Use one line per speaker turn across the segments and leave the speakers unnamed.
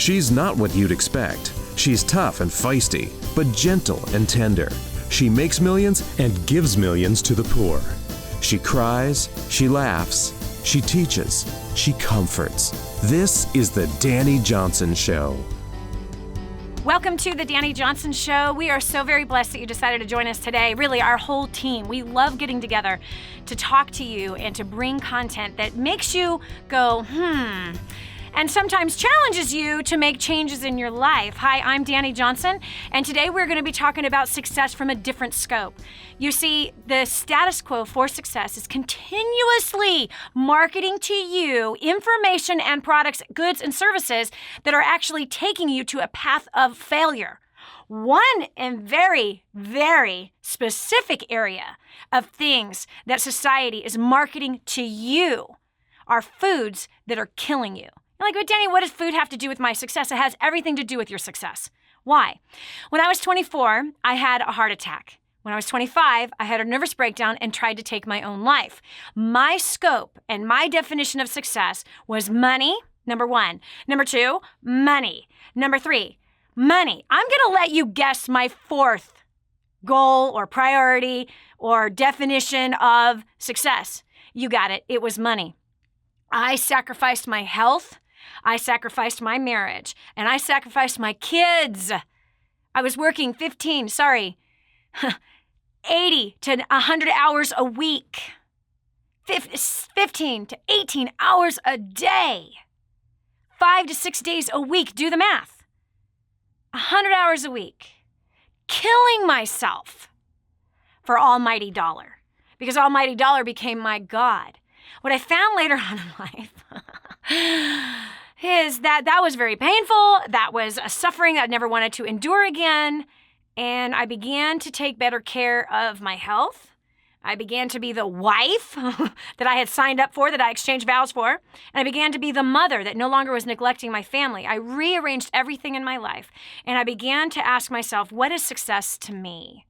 She's not what you'd expect. She's tough and feisty, but gentle and tender. She makes millions and gives millions to the poor. She cries, she laughs, she teaches, she comforts. This is the Dani Johnson Show.
Welcome to the Dani Johnson Show. We are so very blessed that you decided to join us today. Really, our whole team. We love getting together to talk to you and to bring content that makes you go, and sometimes challenges you to make changes in your life. Hi, I'm Dani Johnson, and today we're going to be talking about success from a different scope. You see, the status quo for success is continuously marketing to you information and products, goods, and services that are actually taking you to a path of failure. One and very, very specific area of things that society is marketing to you are foods that are killing you. You're like, but Dani, what does food have to do with my success? It has everything to do with your success. Why? When I was 24, I had a heart attack. When I was 25, I had a nervous breakdown and tried to take my own life. My scope and my definition of success was money, number one. Number two, money. Number three, money. I'm going to let you guess my fourth goal or priority or definition of success. You got it. It was money. I sacrificed my health. I sacrificed my marriage, and I sacrificed my kids. I was working 80 to 100 hours a week, 15 to 18 hours a day, 5 to 6 days a week. Do the math. 100 hours a week, killing myself for almighty dollar, because almighty dollar became my God. What I found later on in life is that was very painful. That was a suffering that I never wanted to endure again. And I began to take better care of my health. I began to be the wife that I had signed up for, that I exchanged vows for. And I began to be the mother that no longer was neglecting my family. I rearranged everything in my life. And I began to ask myself, what is success to me?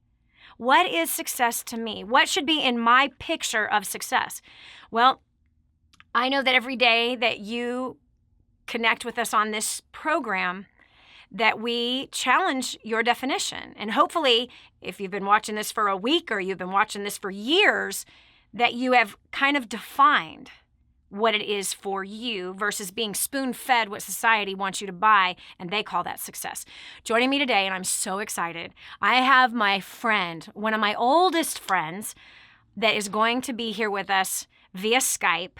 What is success to me? What should be in my picture of success? Well, I know that every day that you connect with us on this program, that we challenge your definition. And hopefully, if you've been watching this for a week or you've been watching this for years, that you have kind of defined what it is for you versus being spoon-fed what society wants you to buy, and they call that success. Joining me today, and I'm so excited, I have my friend, one of my oldest friends, that is going to be here with us via Skype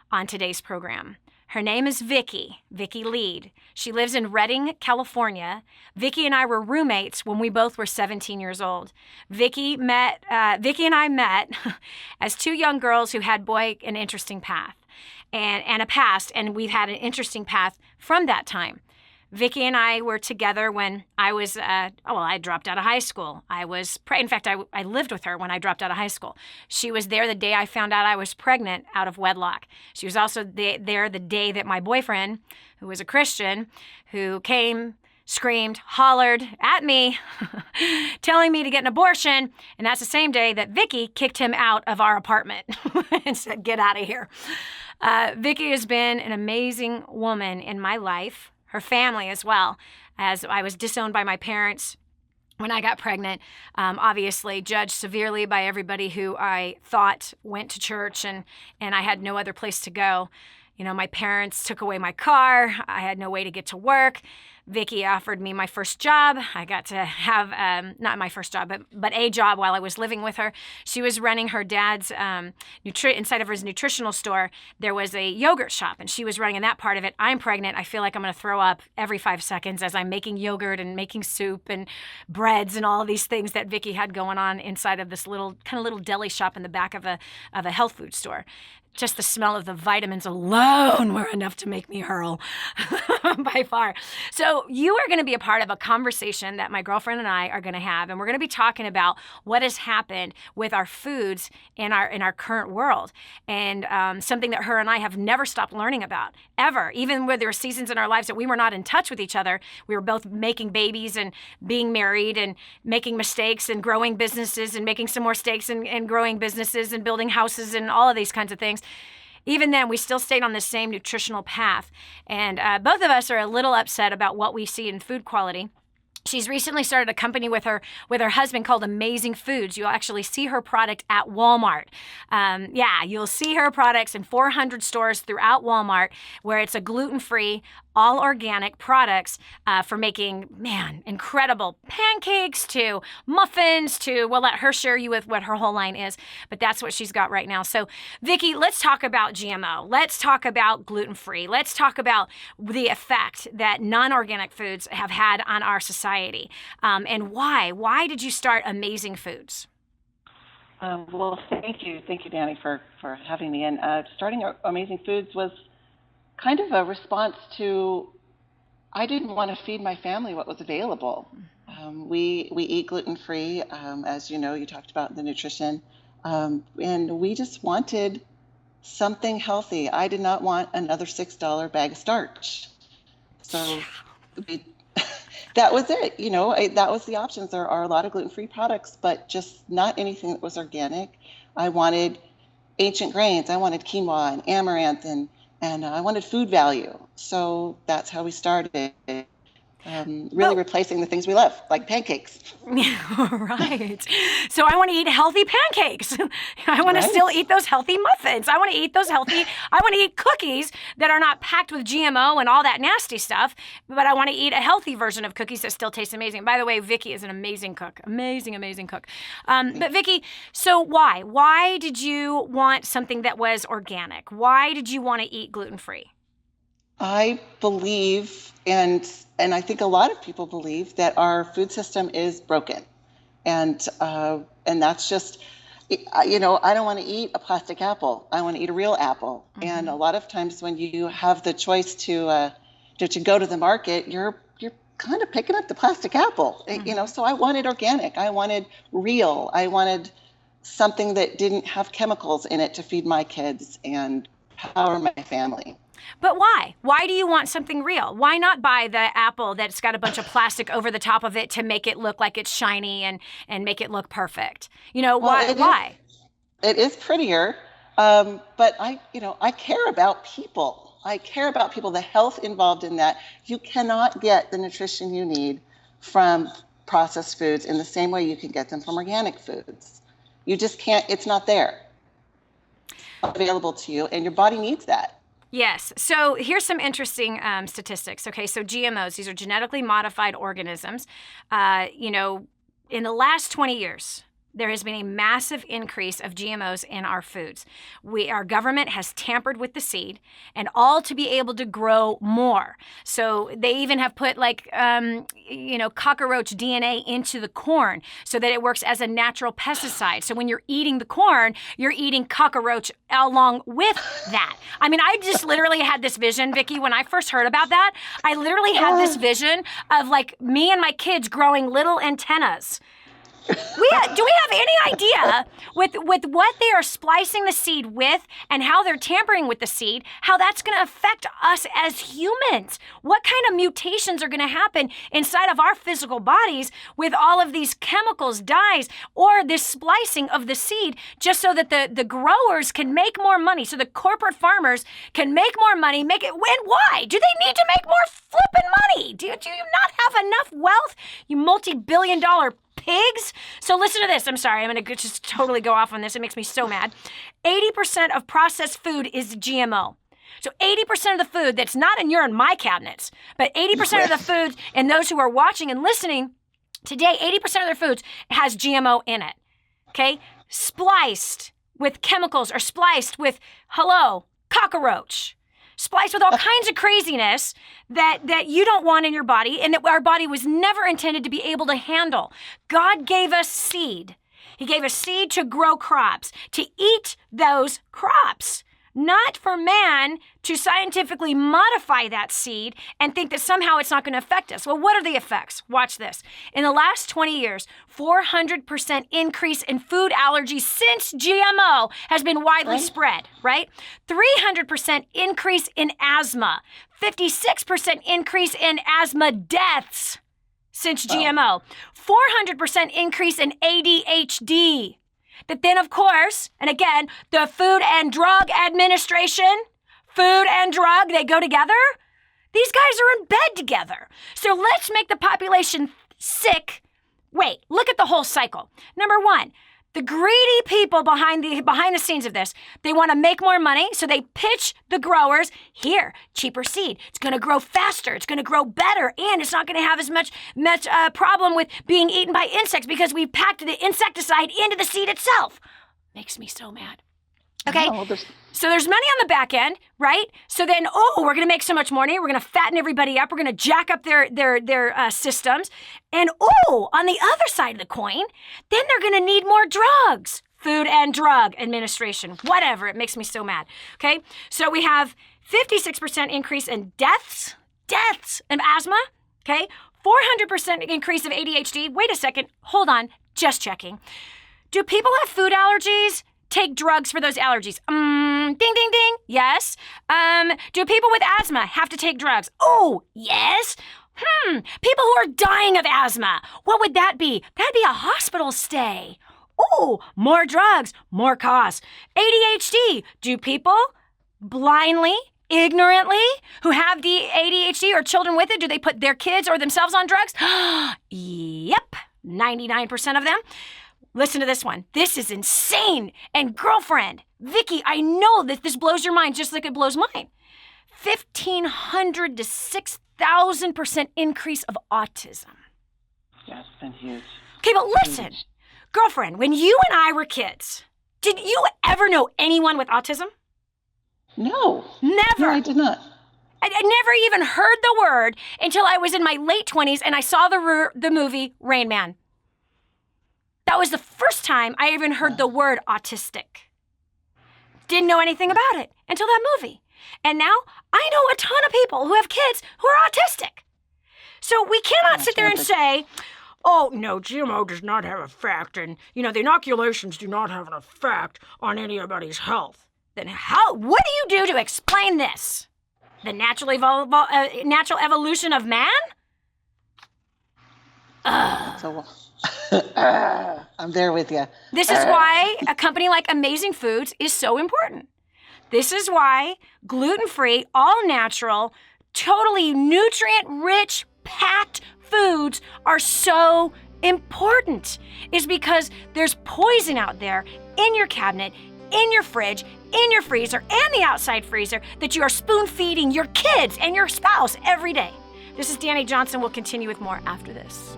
on today's program. Her name is Vicki Lead. She lives in Redding, California. Vicki and I were roommates when we both were 17 years old. Vicki and I met as two young girls who had an interesting path and a past, and we've had an interesting path from that time. Vicki and I were together when I was, I dropped out of high school. In fact, I lived with her when I dropped out of high school. She was there the day I found out I was pregnant out of wedlock. She was also there the day that my boyfriend, who was a Christian, who came, screamed, hollered at me, telling me to get an abortion. And that's the same day that Vicki kicked him out of our apartment and said, get out of here. Vicki has been an amazing woman in my life. Her family as well, as I was disowned by my parents when I got pregnant, obviously judged severely by everybody who I thought went to church, and I had no other place to go. You know, my parents took away my car. I had no way to get to work. Vicki offered me my first job. I got to have, not my first job, but a job while I was living with her. She was running her dad's, inside of his nutritional store, there was a yogurt shop, and she was running that part of it. I'm pregnant. I feel like I'm going to throw up every 5 seconds as I'm making yogurt and making soup and breads and all of these things that Vicki had going on inside of this little deli shop in the back of a health food store. Just the smell of the vitamins alone were enough to make me hurl by far. So you are going to be a part of a conversation that my girlfriend and I are going to have, and we're going to be talking about what has happened with our foods in our current world, and something that her and I have never stopped learning about, ever. Even when there were seasons in our lives that we were not in touch with each other, we were both making babies and being married and making mistakes and growing businesses and making some more mistakes and growing businesses and building houses and all of these kinds of things. even then, we still stayed on the same nutritional path. And both of us are a little upset about what we see in food quality. She's recently started a company with her husband called Amazing Foods. You'll actually see her product at Walmart. You'll see her products in 400 stores throughout Walmart, where it's a gluten-free, all organic products for making, incredible pancakes to muffins to, we'll let her share you with what her whole line is, but that's what she's got right now. So Vicki, let's talk about GMO. Let's talk about gluten-free. Let's talk about the effect that non-organic foods have had on our society. And why? Why did you start Amazing Foods?
Well, thank you, Dani, for having me. And starting Amazing Foods was kind of a response to, I didn't want to feed my family what was available. We eat gluten-free, as you know, you talked about the nutrition, and we just wanted something healthy. I did not want another $6 bag of starch. So that was it. That was the options. There are a lot of gluten-free products, but just not anything that was organic. I wanted ancient grains. I wanted quinoa and amaranth, and I wanted food value. So that's how we started. Really replacing the things we love, like pancakes.
Right. So I want to eat healthy pancakes. I want to still eat those healthy muffins. I want to eat cookies that are not packed with GMO and all that nasty stuff, but I want to eat a healthy version of cookies that still taste amazing. By the way, Vicki is an amazing cook. Amazing cook. But Vicki, so why? Why did you want something that was organic? Why did you want to eat gluten-free?
I believe, and I think a lot of people believe, that our food system is broken, and that's just, I don't want to eat a plastic apple. I want to eat a real apple. Mm-hmm. And a lot of times when you have the choice to go to the market, you're kind of picking up the plastic apple. Mm-hmm. So I wanted organic. I wanted real. I wanted something that didn't have chemicals in it to feed my kids and power my family.
But why? Why do you want something real? Why not buy the apple that's got a bunch of plastic over the top of it to make it look like it's shiny and make it look perfect? Why?
It is prettier, but I care about people. I care about people, the health involved in that. You cannot get the nutrition you need from processed foods in the same way you can get them from organic foods. You just can't, it's not there available to you, and your body needs that.
Yes. So here's some interesting statistics. Okay. So GMOs, these are genetically modified organisms. In the last 20 years, there has been a massive increase of GMOs in our foods. Our government has tampered with the seed, and all to be able to grow more. So they even have put cockroach DNA into the corn so that it works as a natural pesticide. So when you're eating the corn, you're eating cockroach along with that. I mean, I just literally had this vision, Vicki, when I first heard about that. I literally had this vision of like me and my kids growing little antennas. Do we have any idea with what they are splicing the seed with and how they're tampering with the seed, how that's going to affect us as humans? What kind of mutations are going to happen inside of our physical bodies with all of these chemicals, dyes, or this splicing of the seed just so that the growers can make more money, so the corporate farmers can make more money, why? Do they need to make more flipping money? Do you not have enough wealth, you multi-billion-dollar pigs? So listen to this. I'm sorry. I'm going to just totally go off on this. It makes me so mad. 80% of processed food is GMO. So 80% of the food that's not in your and my cabinets, but 80% of the food, and those who are watching and listening today, 80% of their foods has GMO in it. Okay? Spliced with chemicals or spliced with, cockroach. Spliced with all kinds of craziness that you don't want in your body and that our body was never intended to be able to handle. God gave us seed. He gave us seed to grow crops, to eat those crops, not for man to scientifically modify that seed and think that somehow it's not going to affect us. Well, what are the effects? Watch this. In the last 20 years, 400% increase in food allergies since GMO has been widely spread, right? 300% increase in asthma, 56% increase in asthma deaths since GMO, 400% increase in ADHD. that then, of course, and again, the Food and Drug Administration, food and drug, they go together. These guys are in bed together. So let's make the population sick. Wait, look at the whole cycle. Number one, the greedy people behind the scenes of this, they want to make more money, so they pitch the growers, here, cheaper seed. It's going to grow faster. It's going to grow better, and it's not going to have as much problem with being eaten by insects because we packed the insecticide into the seed itself. Makes me so mad. Okay, so there's money on the back end, right? So then, we're going to make so much money. We're going to fatten everybody up. We're going to jack up their systems. And on the other side of the coin, then they're going to need more drugs. Food and Drug Administration, whatever. It makes me so mad. Okay, so we have 56% increase in deaths of asthma. Okay, 400% increase of ADHD. Wait a second, hold on, just checking. Do people have food allergies? Take drugs for those allergies. Ding, ding, ding. Yes. Do people with asthma have to take drugs? Oh, yes. People who are dying of asthma. What would that be? That'd be a hospital stay. Oh, more drugs, more costs. ADHD. Do people blindly, ignorantly, who have the ADHD or children with it, do they put their kids or themselves on drugs? Yep. 99% of them. Listen to this one. This is insane. And girlfriend, Vicky, I know that this blows your mind just like it blows mine. 1,500 to 6,000% increase of autism.
Yeah, it's been huge.
Okay, but listen, girlfriend, when you and I were kids, did you ever know anyone with autism?
No.
Never.
No, I did not.
I never even heard the word until I was in my late 20s and I saw the movie Rain Man. That was the first time I even heard the word autistic. Didn't know anything about it until that movie. And now I know a ton of people who have kids who are autistic. So we cannot sit there and say, oh, no, GMO does not have an effect, and, the inoculations do not have an effect on anybody's health. Then what do you do to explain this? The natural evolution of man?
I'm there with you.
This is why a company like Amazing Foods is so important. This is why gluten-free, all-natural, totally nutrient-rich, packed foods are so important. Is because there's poison out there in your cabinet, in your fridge, in your freezer, and the outside freezer that you are spoon-feeding your kids and your spouse every day. This is Dani Johnson. We'll continue with more after this.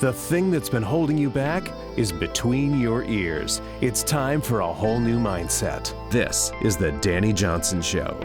The thing that's been holding you back is between your ears. It's time for a whole new mindset. This is the Dani Johnson Show.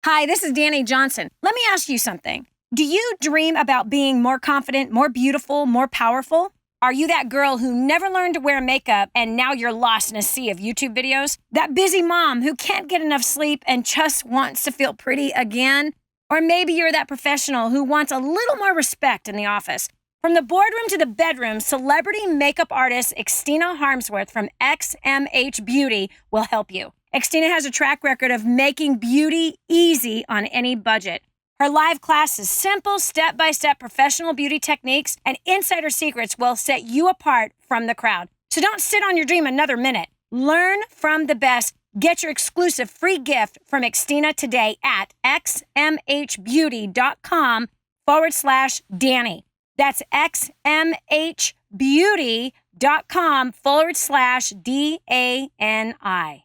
Hi, this is Dani Johnson. Let me ask you something. Do you dream about being more confident, more beautiful, more powerful? Are you that girl who never learned to wear makeup and now you're lost in a sea of YouTube videos? That busy mom who can't get enough sleep and just wants to feel pretty again? Or maybe you're that professional who wants a little more respect in the office. From the boardroom to the bedroom, celebrity makeup artist Xtina Harmsworth from XMH Beauty will help you. Xtina has a track record of making beauty easy on any budget. Her live class is simple, step-by-step professional beauty techniques, and insider secrets will set you apart from the crowd. So don't sit on your dream another minute. Learn from the best. Get your exclusive free gift from Xtina today at xmhbeauty.com/Dani. That's xmhbeauty.com/DANI.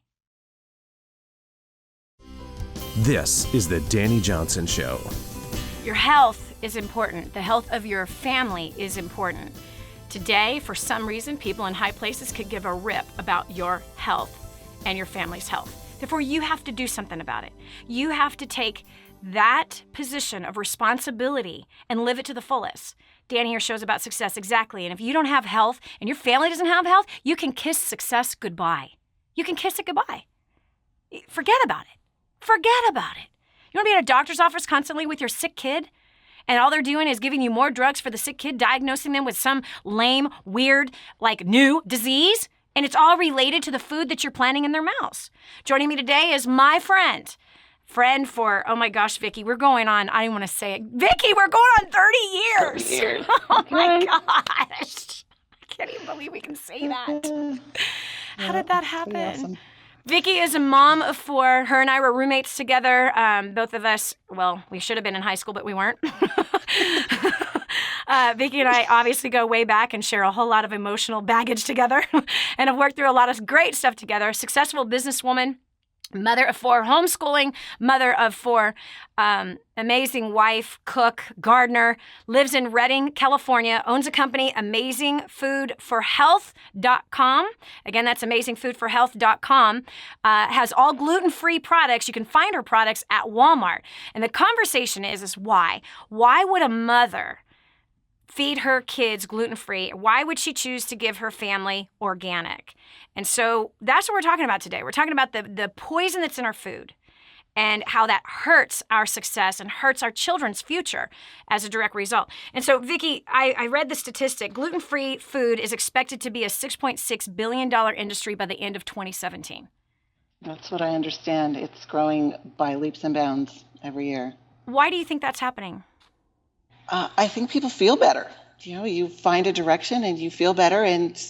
This is the Dani Johnson Show.
Your health is important. The health of your family is important. Today, for some reason, people in high places could give a rip about your health and your family's health. Therefore, you have to do something about it. You have to take that position of responsibility and live it to the fullest. Dani here shows about success, exactly. And if you don't have health and your family doesn't have health, you can kiss success goodbye. You can kiss it goodbye. Forget about it. Forget about it. You want to be in a doctor's office constantly with your sick kid? And all they're doing is giving you more drugs for the sick kid, diagnosing them with some lame, weird, new disease? And it's all related to the food that you're planting in their mouths. Joining me today is my friend, friend for, oh my gosh, Vicki, we're going on, I don't want to say it. Vicki, we're going on 30 years.
30 years.
Oh my gosh. I can't even believe we can say that. How did that happen?
Awesome.
Vicki is a mom of 4. Her and I were roommates together. Both of us, well, we should have been in high school, but we weren't. Vicki and I obviously go way back and share a whole lot of emotional baggage together and have worked through a lot of great stuff together. Successful businesswoman, mother of 4, homeschooling, mother of 4, amazing wife, cook, gardener, lives in Redding, California, owns a company, amazingfoodforhealth.com. Again, that's amazingfoodforhealth.com. Has all gluten-free products. You can find her products at Walmart. And the conversation is why? Why would a mother feed her kids gluten-free? Why would she choose to give her family organic? And so that's what we're talking about today. We're talking about the poison that's in our food and how that hurts our success and hurts our children's future as a direct result. And so, Vicki, I read the statistic. Gluten-free food is expected to be a $6.6 billion industry by the end of 2017.
That's what I understand. It's growing by leaps and bounds every year.
Why do you think that's happening?
I think people feel better. You find a direction and you feel better, and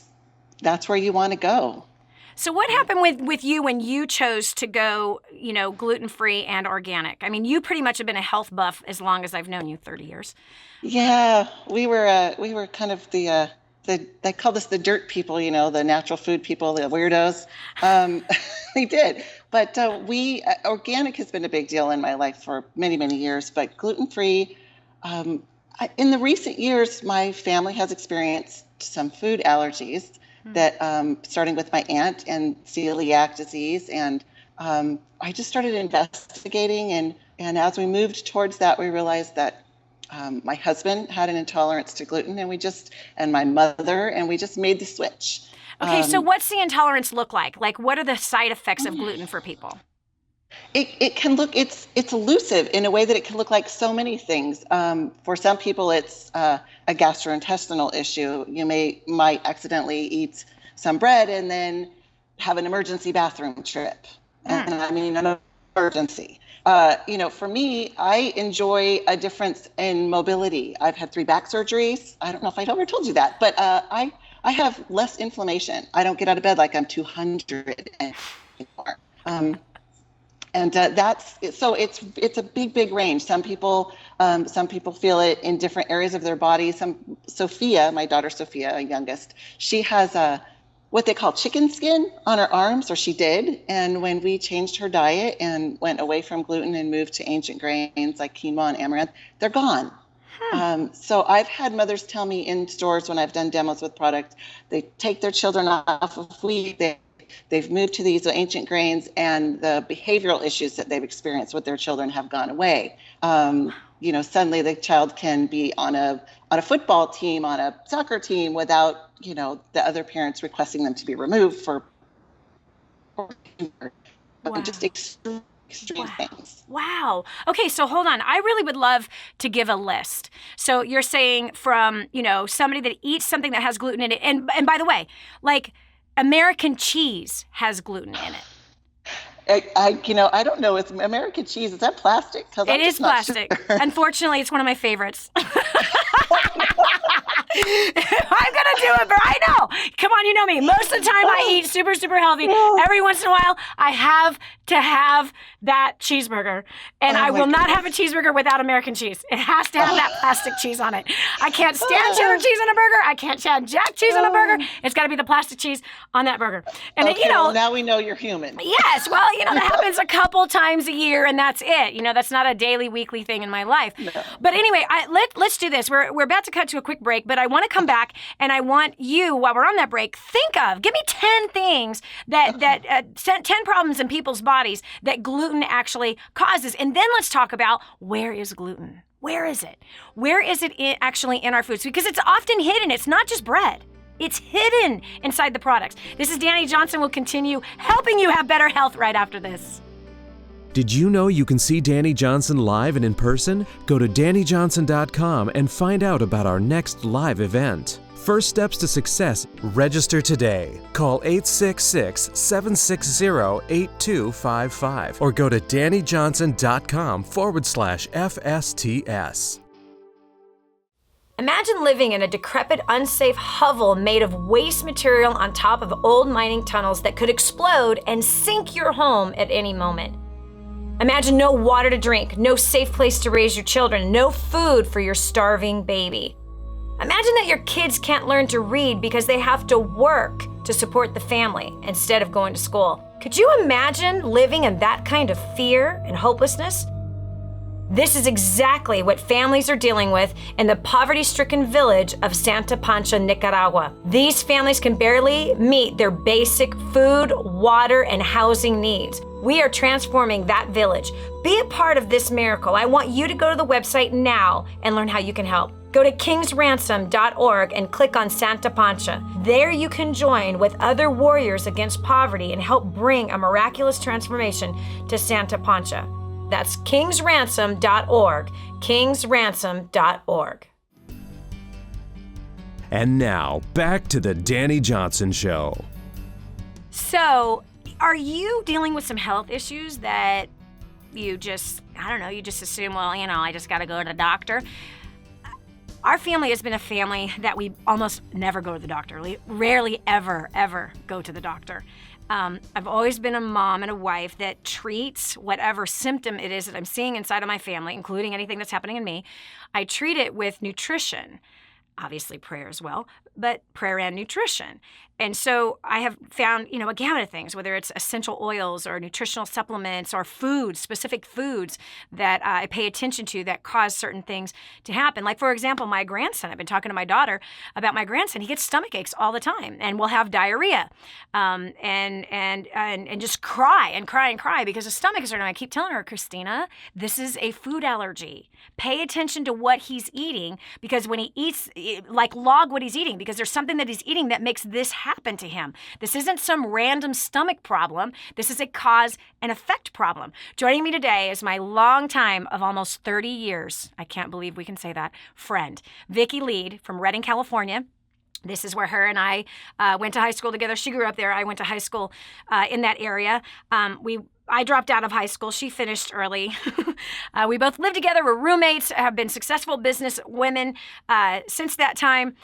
that's where you want to go.
So what happened with you when you chose to go, gluten-free and organic? I mean, you pretty much have been a health buff as long as I've known you, 30 years.
Yeah, we were kind of they called us the dirt people, the natural food people, the weirdos. They did. But organic has been a big deal in my life for many, many years, but gluten-free, in the recent years, my family has experienced some food allergies that, starting with my aunt and celiac disease. And I just started investigating. And as we moved towards that, we realized that my husband had an intolerance to gluten, and my mother, and we just made the switch.
Okay, so what's the intolerance look like? Like, what are the side effects of gluten for people?
It can look, it's elusive in a way that it can look like so many things. For some people, it's a gastrointestinal issue. You might accidentally eat some bread and then have an emergency bathroom trip. And I mean, an emergency. For me, I enjoy a difference in mobility. I've had 3 back surgeries. I don't know if I ever told you that, but I have less inflammation. I don't get out of bed like I'm 200 anymore. It's a big range. Some people feel it in different areas of their body. Sophia, my daughter Sophia, youngest, she has what they call chicken skin on her arms, or she did. And when we changed her diet and went away from gluten and moved to ancient grains like quinoa and amaranth, they're gone. So I've had mothers tell me in stores when I've done demos with product, they take their children off of wheat, they've moved to these ancient grains, and the behavioral issues that they've experienced with their children have gone away. Suddenly the child can be on a football team, on a soccer team without, the other parents requesting them to be removed for just extreme things.
Wow. Okay, so hold on. I really would love to give a list. So you're saying from, somebody that eats something that has gluten in it. And by the way, like American cheese has gluten in it.
I don't know. It's American cheese. Is that plastic?
It is plastic. Sure. Unfortunately, it's one of my favorites. I'm going to do it, but I know. Come on, you know me. Most of the time I eat super, super healthy. Every once in a while, I have to have that cheeseburger. And I will not have a cheeseburger without American cheese. It has to have that plastic cheese on it. I can't stand cheddar cheese on a burger. I can't stand Jack cheese on a burger. It's got to be the plastic cheese on that burger. And
well, now we know you're human.
Yes. Well, that happens a couple times a year, and that's it. That's not a daily, weekly thing in my life. No. But anyway, let's do this. We're about to cut to a quick break, but I want to come back, and I want you, while we're on that break, give me 10 things that 10 problems in people's bodies that gluten actually causes. And then let's talk about, where is gluten? Where is it? Where is it actually in our foods? Because it's often hidden. It's not just bread. It's hidden inside the products. This is Dani Johnson. We'll continue helping you have better health right after this.
Did you know you can see Dani Johnson live and in person? Go to DaniJohnson.com and find out about our next live event. First steps to success. Register today. Call 866-760-8255 or go to DaniJohnson.com/FSTS.
Imagine living in a decrepit, unsafe hovel made of waste material on top of old mining tunnels that could explode and sink your home at any moment. Imagine no water to drink, no safe place to raise your children, no food for your starving baby. Imagine that your kids can't learn to read because they have to work to support the family instead of going to school. Could you imagine living in that kind of fear and hopelessness? This is exactly what families are dealing with in the poverty-stricken village of Santa Pancha, Nicaragua. These families can barely meet their basic food, water, and housing needs. We are transforming that village. Be a part of this miracle. I want you to go to the website now and learn how you can help. Go to kingsransom.org and click on Santa Pancha. There you can join with other warriors against poverty and help bring a miraculous transformation to Santa Pancha. That's kingsransom.org, kingsransom.org.
And now, back to the Dani Johnson Show.
So, are you dealing with some health issues that you just assume, well, I just got to go to the doctor? Our family has been a family that we almost never go to the doctor. We rarely ever go to the doctor. I've always been a mom and a wife that treats whatever symptom it is that I'm seeing inside of my family, including anything that's happening in me. I treat it with nutrition. Obviously prayer as well, but prayer and nutrition. And so I have found, a gamut of things, whether it's essential oils or nutritional supplements or foods, specific foods that I pay attention to that cause certain things to happen. Like, for example, my grandson, I've been talking to my daughter about my grandson. He gets stomach aches all the time and will have diarrhea and just cry because his stomach is hurting. I keep telling her, Christina, this is a food allergy. Pay attention to what he's eating, because when he eats, log what he's eating, because there's something that he's eating that makes this happen to him. This isn't some random stomach problem. This is a cause and effect problem. Joining me today is my long time of almost 30 years, I can't believe we can say that, friend, Vicki Lead from Redding, California. This is where her and I went to high school together. She grew up there. I went to high school in that area. I dropped out of high school. She finished early. We both lived together. We're roommates, have been successful business women since that time.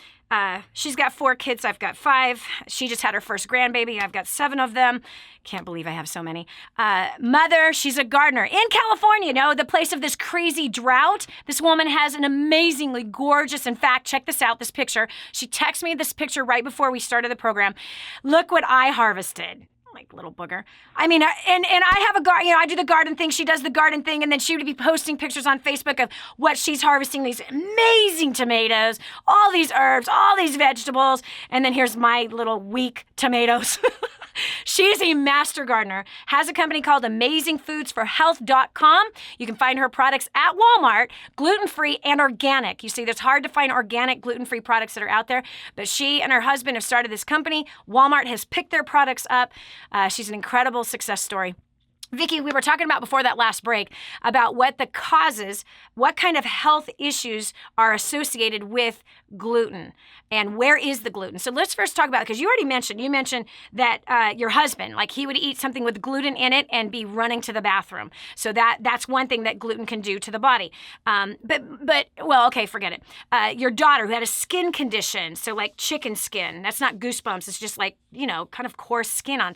She's got 4 kids. I've got 5. She just had her first grandbaby. I've got 7 of them. Can't believe I have so many. Mother, she's a gardener in California, the place of this crazy drought. This woman has an amazingly gorgeous, in fact, check this out, this picture. She texted me this picture right before we started the program. Look what I harvested. Like, little booger. I mean, and I have a garden, I do the garden thing. She does the garden thing. And then she would be posting pictures on Facebook of what she's harvesting, these amazing tomatoes, all these herbs, all these vegetables. And then here's my little weak tomatoes. She's a master gardener, has a company called AmazingFoodsForHealth.com. You can find her products at Walmart, gluten-free and organic. You see, it's hard to find organic, gluten-free products that are out there, but she and her husband have started this company. Walmart has picked their products up. She's an incredible success story. Vicki, we were talking about before that last break about what kind of health issues are associated with gluten and where is the gluten. So let's first talk about it, because you mentioned that your husband, he would eat something with gluten in it and be running to the bathroom. So that's one thing that gluten can do to the body. Okay, forget it. Your daughter who had a skin condition, so like chicken skin, that's not goosebumps. It's just kind of coarse skin on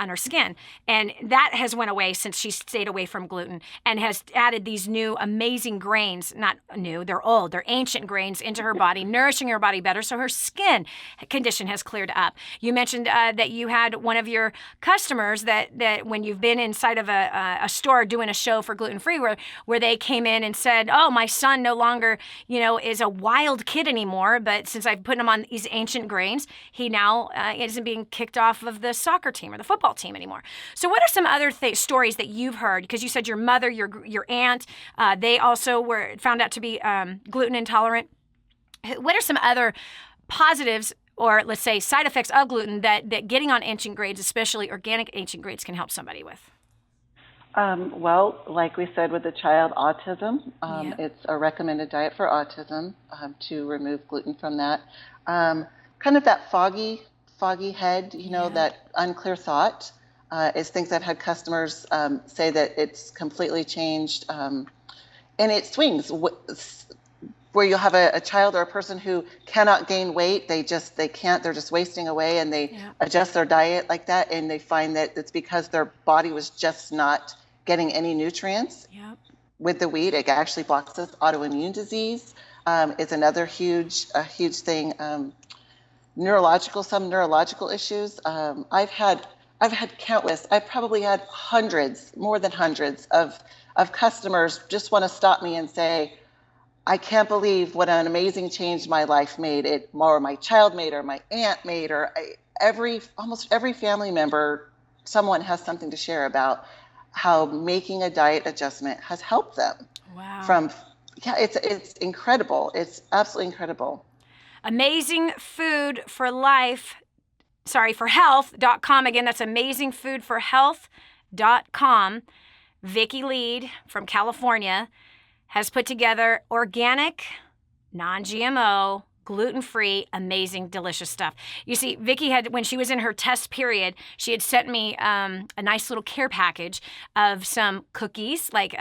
her skin. And that has went away since she stayed away from gluten and has added these new amazing grains, not new, they're old, they're ancient grains into her body, nourishing her body better. So her skin condition has cleared up. You mentioned that you had one of your customers that when you've been inside of a store doing a show for gluten-free where they came in and said, oh, my son no longer, is a wild kid anymore, but since I've put him on these ancient grains, he now isn't being kicked off of the soccer team or the football team anymore. So what are some other stories that you've heard? Because you said your mother, your aunt, they also were found out to be gluten intolerant. What are some other positives, or let's say side effects of gluten that getting on ancient grades, especially organic ancient grades, can help somebody with?
Well, like we said with the child autism,
Yep.
it's a recommended diet for autism to remove gluten from that. Kind of that foggy head,
Yep.
that unclear thought is things I've had customers say that it's completely changed. And it swings where you'll have a child or a person who cannot gain weight. They can't, they're just wasting away, and they
Yep.
adjust their diet like that. And they find that it's because their body was just not getting any nutrients
Yep.
with the wheat. It actually blocks us. Autoimmune disease is another huge thing. Some neurological issues. I've had countless. I've probably had hundreds, more than hundreds of customers just want to stop me and say, I can't believe what an amazing change my life made. Or my child made, or my aunt made, or almost every family member, someone has something to share about how making a diet adjustment has helped them.
Wow.
It's incredible. It's absolutely incredible.
Amazing food for life. Sorry, for health.com. Again, that's amazingfoodforhealth.com. Vicki Lead from California has put together organic, non-GMO, gluten-free, amazing, delicious stuff. You see, Vicki when she was in her test period, she had sent me a nice little care package of some cookies, like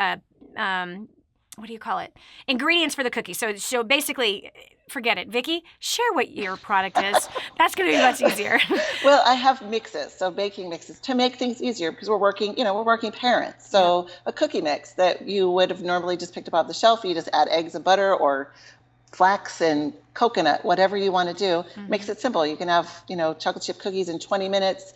what do you call it? Ingredients for the cookies. So basically, forget it. Vicki, share what your product is. That's going to be much easier.
Well, I have mixes, so baking mixes to make things easier because we're working parents. So a cookie mix that you would have normally just picked up off the shelf, you just add eggs and butter or flax and coconut, whatever you want to do, makes it simple. You can have, chocolate chip cookies in 20 minutes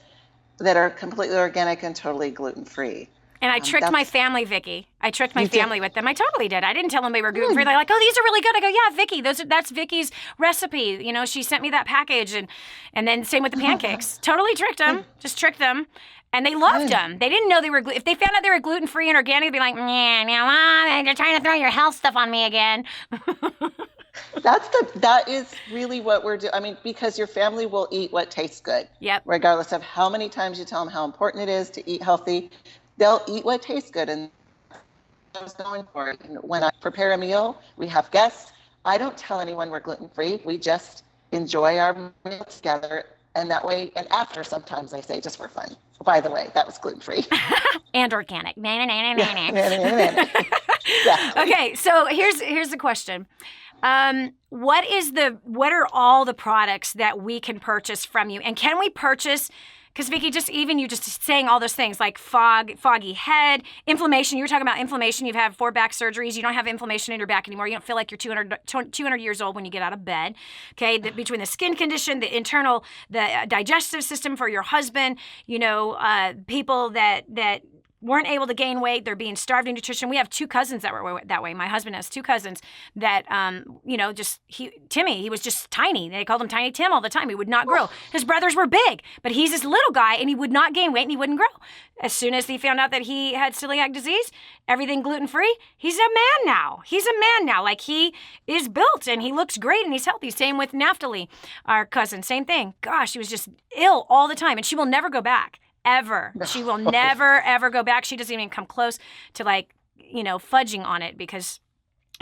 that are completely organic and totally gluten-free.
And I tricked my family, Vicki. I tricked my
You did?
family with them. I totally did. I didn't tell them they were gluten-free. They're like, oh, these are really good. I go, yeah, Vicki, that's Vicki's recipe. She sent me that package. And then same with the pancakes. Totally tricked them. Just tricked them. And they loved them. They didn't know they were if they found out they were gluten-free and organic, they'd be like, Mom, you're trying to throw your health stuff on me again.
That is really what we're doing. I mean, because your family will eat what tastes good.
Yep.
Regardless of how many times you tell them how important it is to eat healthy, they'll eat what tastes good. And I was going for it. And when I prepare a meal, we have guests. I don't tell anyone we're gluten-free. We just enjoy our meal together. And that way, and after sometimes I say, just for fun, by the way, that was gluten-free.
And organic.
Yeah.
Okay, so here's the question. What are all the products that we can purchase from you? And can we purchase, because Vicki, you just saying all those things like foggy head, inflammation. You were talking about inflammation. You've had 4 back surgeries. You don't have inflammation in your back anymore. You don't feel like you're 200 years old when you get out of bed. Okay, between the skin condition, the digestive system for your husband, people that weren't able to gain weight. They're being starved of nutrition. We have 2 cousins that were that way. My husband has 2 cousins that, Timmy, he was just tiny. They called him Tiny Tim all the time. He would not grow. His brothers were big, but he's this little guy and he would not gain weight and he wouldn't grow. As soon as he found out that he had celiac disease, everything gluten-free, he's a man now. Like he is built and he looks great and he's healthy. Same with Naphtali, our cousin. Same thing. Gosh, she was just ill all the time and she will never go back. Ever. She will never, ever go back. She doesn't even come close to fudging on it because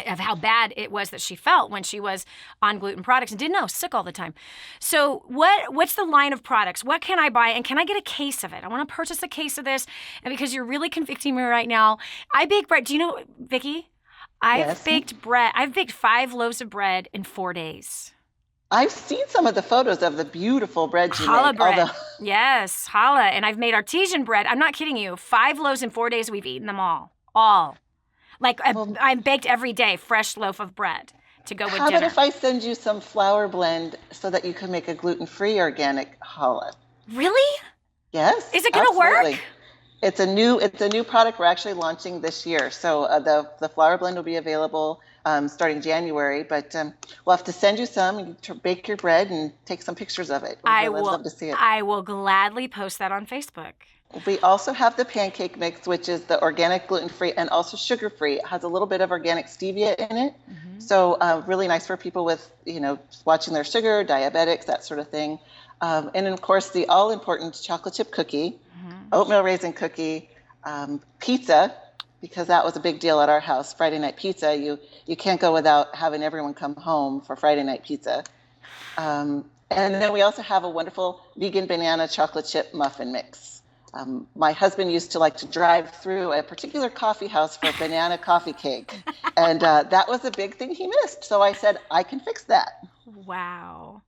of how bad it was that she felt when she was on gluten products and didn't know, sick all the time. So what's the line of products? What can I buy? And can I get a case of it? I want to purchase a case of this. And because you're really convicting me right now, I bake bread. Do you know, Vicki? I've baked bread. I've baked 5 loaves of bread in 4 days.
I've seen some of the photos of the beautiful bread you
Challah
make.
bread. Yes, challah. And I've made artesian bread. I'm not kidding you. 5 loaves in 4 days, we've eaten them all. All. I baked every day, fresh loaf of bread to go with dinner.
How about if I send you some flour blend so that you can make a gluten-free organic challah?
Really?
Yes.
Is it going to work?
It's a new product we're actually launching this year. So the flour blend will be available starting January, but we'll have to send you some. You can bake your bread and take some pictures of it. I'd love to see it.
I will gladly post that on Facebook.
We also have the pancake mix, which is the organic, gluten-free, and also sugar-free. It has a little bit of organic stevia in it. Mm-hmm. So really nice for people with, watching their sugar, diabetics, that sort of thing. And of course, the all-important chocolate chip cookie, oatmeal raisin cookie, pizza, because that was a big deal at our house. Friday night pizza, you can't go without having everyone come home for Friday night pizza. And then we also have a wonderful vegan banana chocolate chip muffin mix. My husband used to like to drive through a particular coffee house for banana coffee cake. And that was a big thing he missed. So I said, I can fix that.
Wow.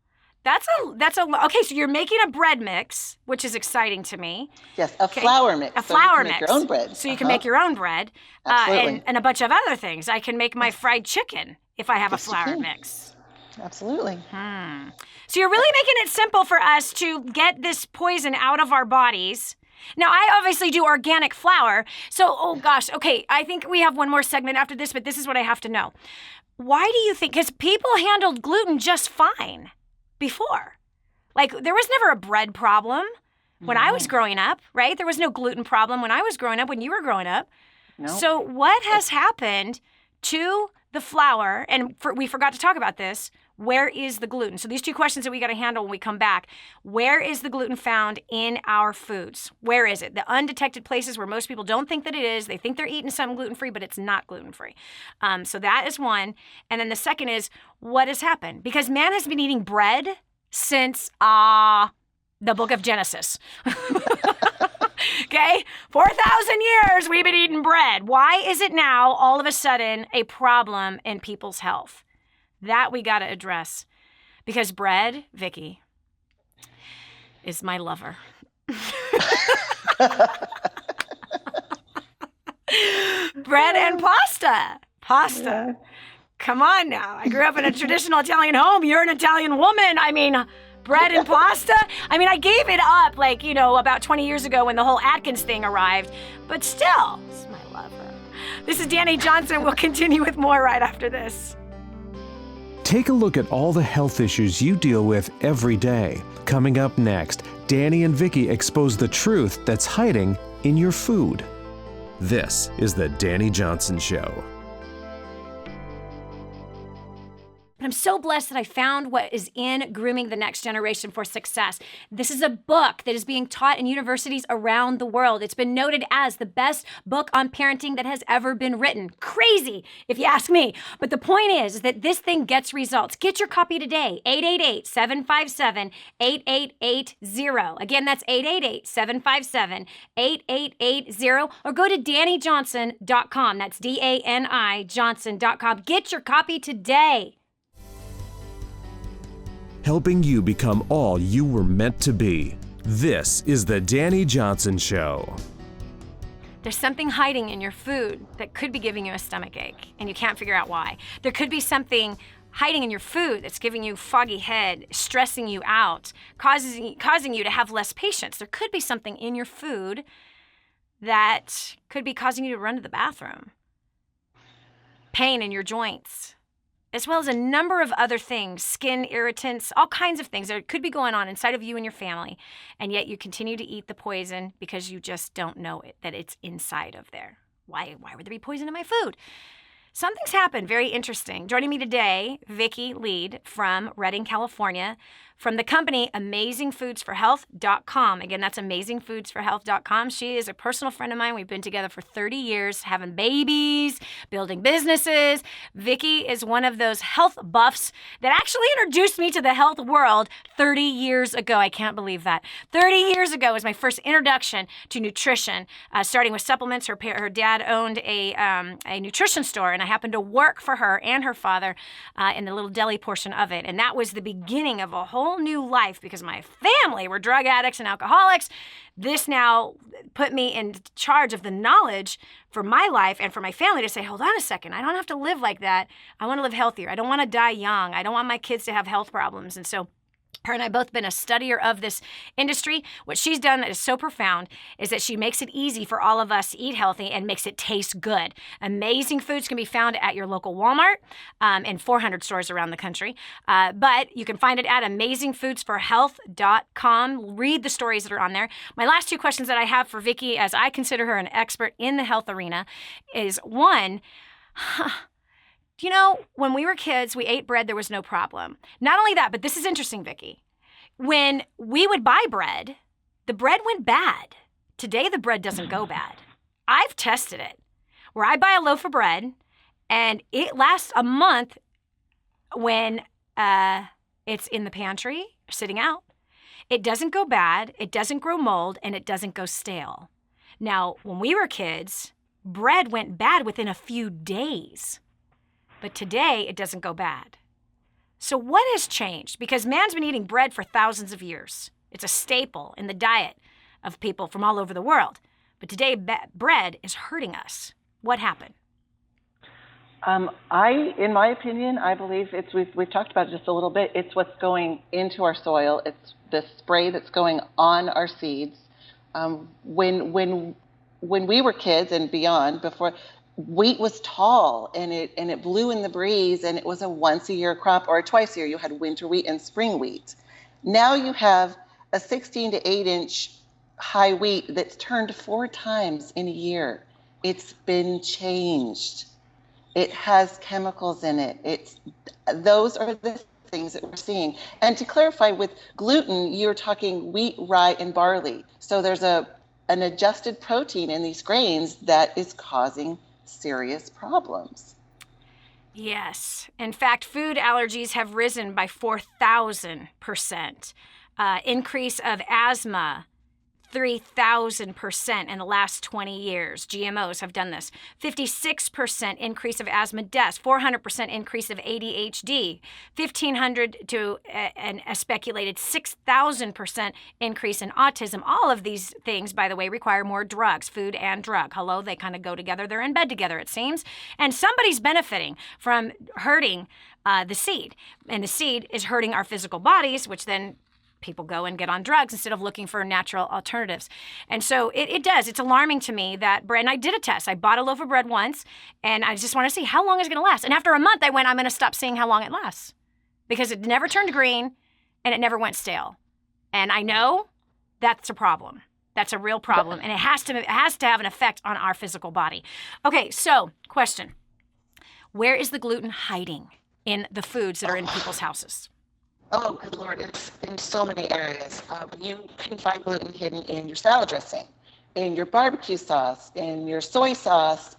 Okay, so you're making a bread mix, which is exciting to me.
Yes, flour mix.
A flour mix.
Make your own bread.
So you can make your own bread.
Absolutely.
And a bunch of other things. I can make my fried chicken if I have
Yes,
a flour
you can.
mix.
Absolutely.
So you're really making it simple for us to get this poison out of our bodies. Now, I obviously do organic flour. So, oh gosh, okay, I think we have one more segment after this, but this is what I have to know. Why do you think, because people handled gluten just fine before. Like, there was never a bread problem when I was growing up, right? There was no gluten problem when I was growing up, when you were growing up.
No.
So what has happened to the flour? And we forgot to talk about this. Where is the gluten? So these two questions that we got to handle when we come back. Where is the gluten found in our foods? Where is it? The undetected places where most people don't think that it is. They think they're eating something gluten-free, but it's not gluten-free. So that is one. And then the second is, what has happened? Because man has been eating bread since the book of Genesis. Okay? 4,000 years we've been eating bread. Why is it now all of a sudden a problem in people's health? That we got to address. Because bread, Vicki, is my lover. Bread and pasta. Pasta. Yeah. Come on now. I grew up in a traditional Italian home. You're an Italian woman. I mean, bread and pasta? I mean, I gave it up about 20 years ago when the whole Atkins thing arrived. But still, it's my lover. This is Dani Johnson. We'll continue with more right after this.
Take a look at all the health issues you deal with every day. Coming up next, Dani and Vicki expose the truth that's hiding in your food. This is the Dani Johnson Show.
I'm so blessed that I found what is in Grooming the Next Generation for Success. This is a book that is being taught in universities around the world. It's been noted as the best book on parenting that has ever been written. Crazy, if you ask me. But the point is that this thing gets results. Get your copy today, 888-757-8880. Again, that's 888-757-8880. Or go to DaniJohnson.com. That's DANI Johnson.com. Get your copy today.
Helping you become all you were meant to be. This is the Dani Johnson Show.
There's something hiding in your food that could be giving you a stomach ache, and you can't figure out why. There could be something hiding in your food that's giving you foggy head, stressing you out, causing you to have less patience. There could be something in your food that could be causing you to run to the bathroom. Pain in your joints, as well as a number of other things, skin irritants, all kinds of things that could be going on inside of you and your family, and yet you continue to eat the poison because you just don't know that it's inside of there. Why would there be poison in my food? Something's happened very interesting. Joining me today, Vicki Lead from Redding, California, from the company AmazingFoodsForHealth.com. Again, that's AmazingFoodsForHealth.com. She is a personal friend of mine. We've been together for 30 years, having babies, building businesses. Vicki is one of those health buffs that actually introduced me to the health world 30 years ago. I can't believe that. 30 years ago was my first introduction to nutrition, starting with supplements. Her dad owned a nutrition store, and I happened to work for her and her father in the little deli portion of it. And that was the beginning of a whole new life because my family were drug addicts and alcoholics. This now put me in charge of the knowledge for my life and for my family to say, hold on a second, I don't have to live like that. I want to live healthier. I don't want to die young. I don't want my kids to have health problems. And so her and I both been a studier of this industry. What she's done that is so profound is that she makes it easy for all of us to eat healthy and makes it taste good. Amazing Foods can be found at your local Walmart and 400 stores around the country. But you can find it at AmazingFoodsForHealth.com. Read the stories that are on there. My last two questions that I have for Vicki, as I consider her an expert in the health arena, is one, when we were kids, we ate bread, there was no problem. Not only that, but this is interesting, Vicki. When we would buy bread, the bread went bad. Today, the bread doesn't go bad. I've tested it where I buy a loaf of bread and it lasts a month when it's in the pantry sitting out. It doesn't go bad, it doesn't grow mold, and it doesn't go stale. Now, when we were kids, bread went bad within a few days. But today, it doesn't go bad. So what has changed? Because man's been eating bread for thousands of years. It's a staple in the diet of people from all over the world. But today, bread is hurting us. What happened?
In my opinion, I believe we've talked about it just a little bit. It's what's going into our soil. It's the spray that's going on our seeds. When we were kids and beyond, before, wheat was tall and it blew in the breeze, and it was a once a year crop or a twice a year. You had winter wheat and spring wheat. Now you have a 16 to 8 inch high wheat that's turned 4 times in a year. It's been changed. It has chemicals in it. Those are the things that we're seeing. And to clarify, with gluten, you're talking wheat, rye, and barley. So there's an adjusted protein in these grains that is causing serious problems.
Yes. In fact, food allergies have risen by 4,000%. Increase of asthma, 3,000% in the last 20 years. GMOs have done this. 56% increase of asthma deaths, 400% increase of ADHD, 1,500 to a speculated 6,000% increase in autism. All of these things, by the way, require more drugs, food and drug. Hello, they kind of go together. They're in bed together, it seems. And somebody's benefiting from hurting the seed. And the seed is hurting our physical bodies, which then people go and get on drugs instead of looking for natural alternatives. And so it does. It's alarming to me that bread, and I did a test. I bought a loaf of bread once, and I just want to see how long it's going to last. And after a month, I went, I'm going to stop seeing how long it lasts because it never turned green and it never went stale. And I know that's a problem. That's a real problem. And it has to have an effect on our physical body. Okay, so question. Where is the gluten hiding in the foods that are in people's houses?
Oh, good Lord, it's in so many areas. You can find gluten hidden in your salad dressing, in your barbecue sauce, in your soy sauce,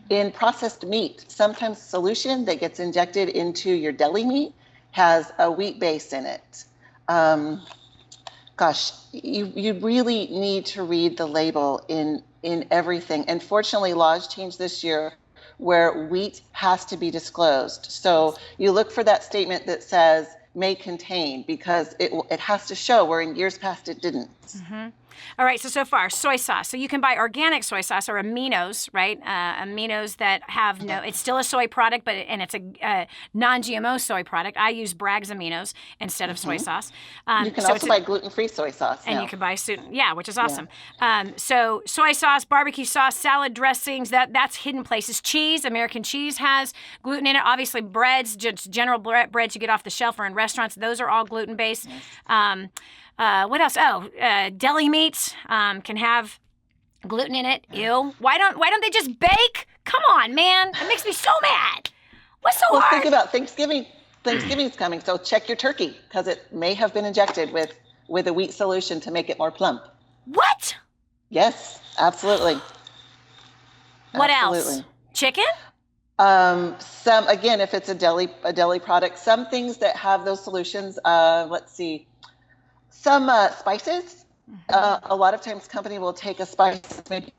in processed meat. Sometimes solution that gets injected into your deli meat has a wheat base in it. You really need to read the label in everything. And fortunately, laws changed this year where wheat has to be disclosed. So you look for that statement that says may contain, because it has to show, where in years past it didn't.
Mm-hmm. All right, so far, soy sauce. So you can buy organic soy sauce or aminos, right? Aminos that have it's still a soy product, and it's a non-GMO soy product. I use Bragg's aminos instead of soy sauce.
You can also buy gluten-free soy sauce now.
And you can buy, which is awesome. Yeah. So soy sauce, barbecue sauce, salad dressings, that's hidden places. Cheese, American cheese has gluten in it. Obviously, breads, just general breads you get off the shelf or in restaurants, those are all gluten-based. Yes. What else? Deli meats can have gluten in it. Ew. Why don't they just bake? Come on, man. It makes me so mad. What's so hard?
Think about Thanksgiving. Thanksgiving's coming, so check your turkey, because it may have been injected with a wheat solution to make it more plump.
What?
Yes, absolutely.
What else? Chicken?
Some, again, if it's a deli product, some things that have those solutions. Let's see. Some spices, a lot of times company will take a spice that's maybe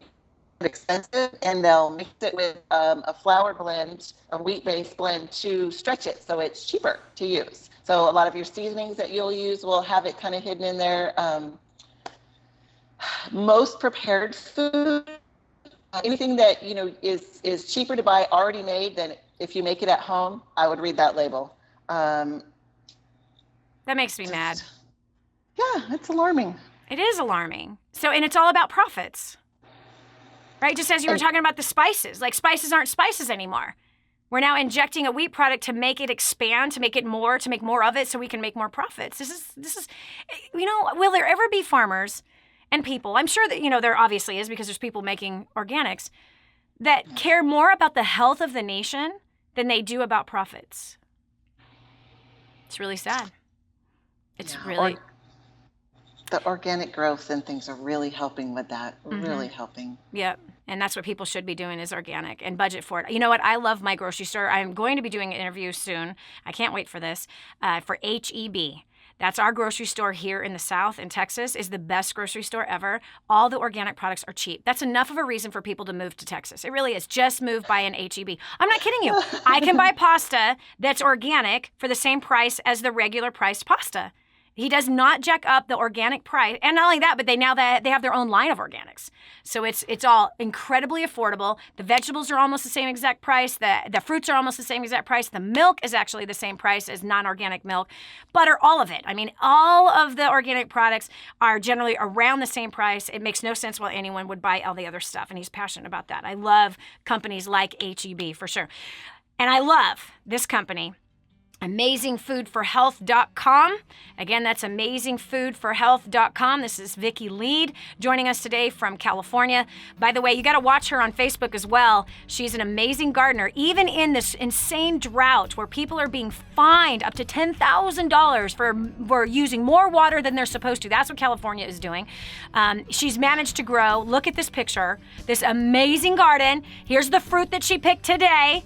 expensive and they'll mix it with a flour blend, a wheat-based blend to stretch it so it's cheaper to use. So a lot of your seasonings that you'll use will have it kind of hidden in there. Most prepared food, anything that is cheaper to buy already made than if you make it at home, I would read that label.
That makes me mad.
Yeah, it's alarming.
It is alarming. So, and it's all about profits, right? Just as you were talking about the spices, like spices aren't spices anymore. We're now injecting a wheat product to make it expand, to make more of it so we can make more profits. This is, will there ever be farmers and people, I'm sure that, there obviously is because there's people making organics, that care more about the health of the nation than they do about profits? It's really sad. It's really...
The organic growth and things are really helping with that, really helping.
Yep. And that's what people should be doing is organic and budget for it. You know what? I love my grocery store. I'm going to be doing an interview soon. I can't wait for this, for H-E-B. That's our grocery store here in the South in Texas, is the best grocery store ever. All the organic products are cheap. That's enough of a reason for people to move to Texas. It really is. Just move by an H-E-B. I'm not kidding you. I can buy pasta that's organic for the same price as the regular priced pasta. He does not jack up the organic price. And not only that, but they have their own line of organics. So it's all incredibly affordable. The vegetables are almost the same exact price. The fruits are almost the same exact price. The milk is actually the same price as non-organic milk. Butter, all of it. I mean, all of the organic products are generally around the same price. It makes no sense why anyone would buy all the other stuff. And he's passionate about that. I love companies like H-E-B for sure. And I love this company, AmazingFoodForHealth.com. Again, that's AmazingFoodForHealth.com. This is Vicki Lead joining us today from California. By the way, you got to watch her on Facebook as well. She's an amazing gardener. Even in this insane drought where people are being fined up to $10,000 for using more water than they're supposed to. That's what California is doing. She's managed to grow. Look at this picture. This amazing garden. Here's the fruit that she picked today.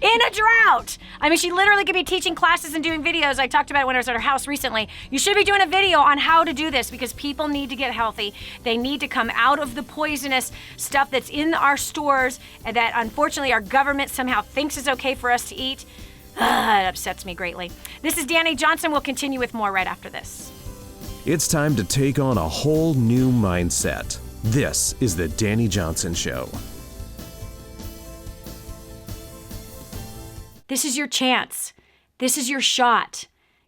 In a drought. I mean, she literally could be teaching classes and doing videos. I talked about it when I was at her house recently. You should be doing a video on how to do this because people need to get healthy. They need to come out of the poisonous stuff that's in our stores and that unfortunately our government somehow thinks is okay for us to eat. It upsets me greatly. This is Dani Johnson. We'll continue with more right after this.
It's time to take on a whole new mindset. This is the Dani Johnson Show.
This is your chance. This is your shot.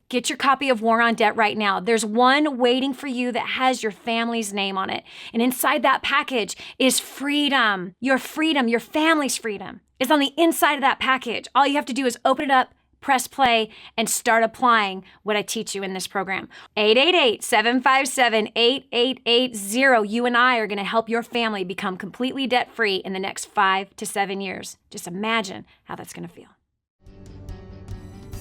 Get your copy of War on Debt right now. There's one waiting for you that has your family's name on it. And inside that package is freedom. Your freedom, your family's freedom is on the inside of that package. All you have to do is open it up, press play, and start applying what I teach you in this program. 888-757-8880. You and I are going to help your family become completely debt-free in the next 5 to 7 years. Just imagine how that's going to feel.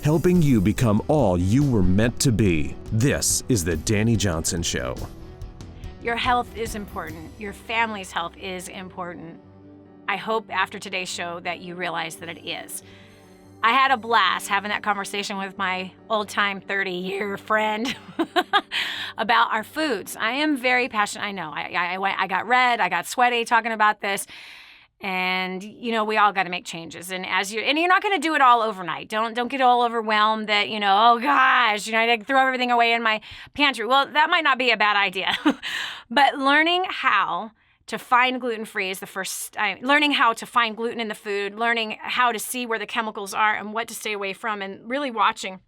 Helping you become all you were meant to be. This is the Dani Johnson Show.
Your health is important. Your family's health is important. I hope after today's show that you realize that it is. I had a blast having that conversation with my old-time 30-year friend about our foods. I am very passionate. I know. I got red. I got sweaty talking about this. And, you know, we all got to make changes. And you're not going to do it all overnight. Don't get all overwhelmed that, oh gosh, I throw everything away in my pantry. Well, that might not be a bad idea. But learning how to find gluten-free is the first. Learning how to find gluten in the food, learning how to see where the chemicals are and what to stay away from, and really watching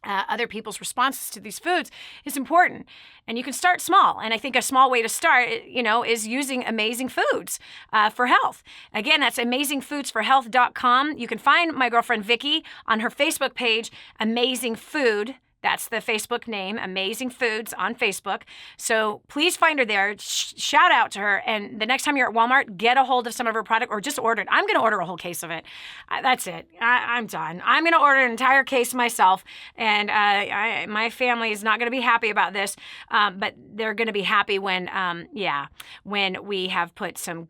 other people's responses to these foods is important. And you can start small. And I think a small way to start, is using Amazing Foods for Health. Again, that's AmazingFoodsForHealth.com. You can find my girlfriend Vicki on her Facebook page, Amazing Food. That's the Facebook name, Amazing Foods on Facebook. So please find her there. Shout out to her. And the next time you're at Walmart, get a hold of some of her product or just order it. I'm going to order a whole case of it. That's it. I'm done. I'm going to order an entire case myself. And my family is not going to be happy about this, but they're going to be happy when we have put some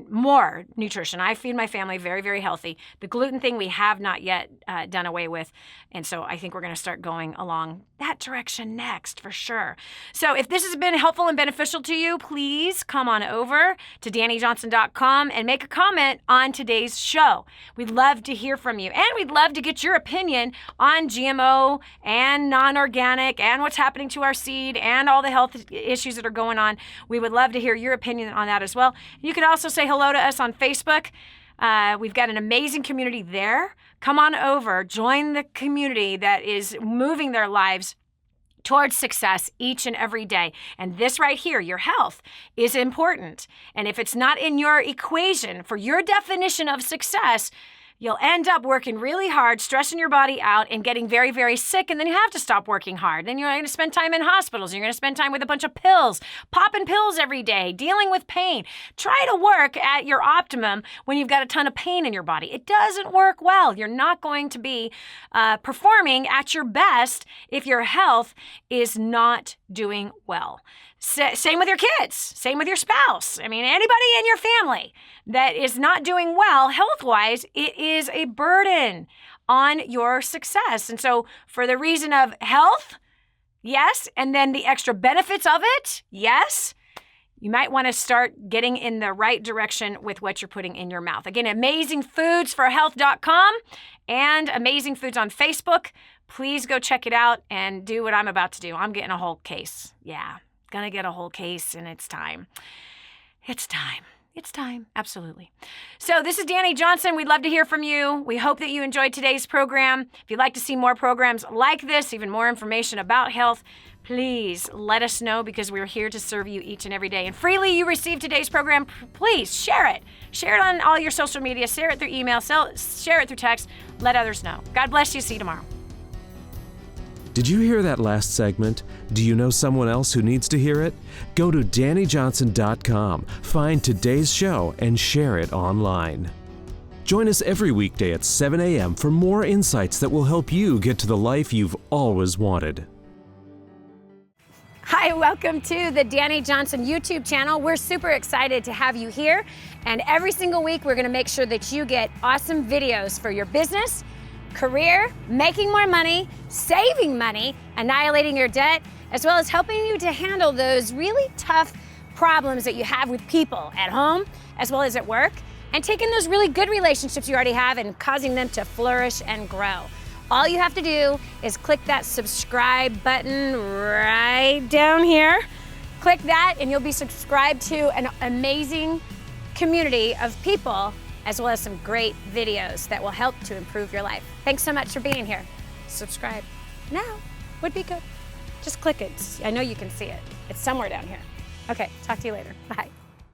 more nutrition. I feed my family very, very healthy. The gluten thing we have not yet done away with. And so I think we're going to start going along that direction next for sure. So if this has been helpful and beneficial to you, please come on over to DaniJohnson.com and make a comment on today's show. We'd love to hear from you. And we'd love to get your opinion on GMO and non-organic and what's happening to our seed and all the health issues that are going on. We would love to hear your opinion on that as well. You can also say hello to us on Facebook. We've got an amazing community there. Come on over, join the community that is moving their lives towards success each and every day. And this right here, your health, is important. And if it's not in your equation for your definition of success, you'll end up working really hard, stressing your body out, and getting very, very sick, and then you have to stop working hard. Then you're going to spend time in hospitals. You're going to spend time with a bunch of pills, popping pills every day, dealing with pain. Try to work at your optimum when you've got a ton of pain in your body. It doesn't work well. You're not going to be performing at your best if your health is not doing well. Same with your kids, same with your spouse. I mean, anybody in your family that is not doing well health-wise, it is a burden on your success. And so for the reason of health, yes, and then the extra benefits of it, yes, you might want to start getting in the right direction with what you're putting in your mouth. Again, amazingfoodsforhealth.com and Amazing Foods on Facebook. Please go check it out and do what I'm about to do. I'm getting a whole case. Yeah, gonna get a whole case, and it's time. It's time. It's time. Absolutely. So this is Dani Johnson. We'd love to hear from you. We hope that you enjoyed today's program. If you'd like to see more programs like this, even more information about health, please let us know, because we're here to serve you each and every day. And freely you receive today's program, please share it. Share it on all your social media. Share it through email. Share it through text. Let others know. God bless you. See you tomorrow.
Did you hear that last segment? Do you know someone else who needs to hear it? Go to DaniJohnson.com, find today's show, and share it online. Join us every weekday at 7 a.m. for more insights that will help you get to the life you've always wanted.
Hi, welcome to the Dani Johnson YouTube channel. We're super excited to have you here. And every single week, we're going to make sure that you get awesome videos for your business, career, making more money, saving money, annihilating your debt, as well as helping you to handle those really tough problems that you have with people at home as well as at work, and taking those really good relationships you already have and causing them to flourish and grow. All you have to do is click that subscribe button right down here. Click that and you'll be subscribed to an amazing community of people, as well as some great videos that will help to improve your life. Thanks so much for being here. Subscribe now would be good. Just click it. I know you can see it. It's somewhere down here. Okay, talk to you later. Bye.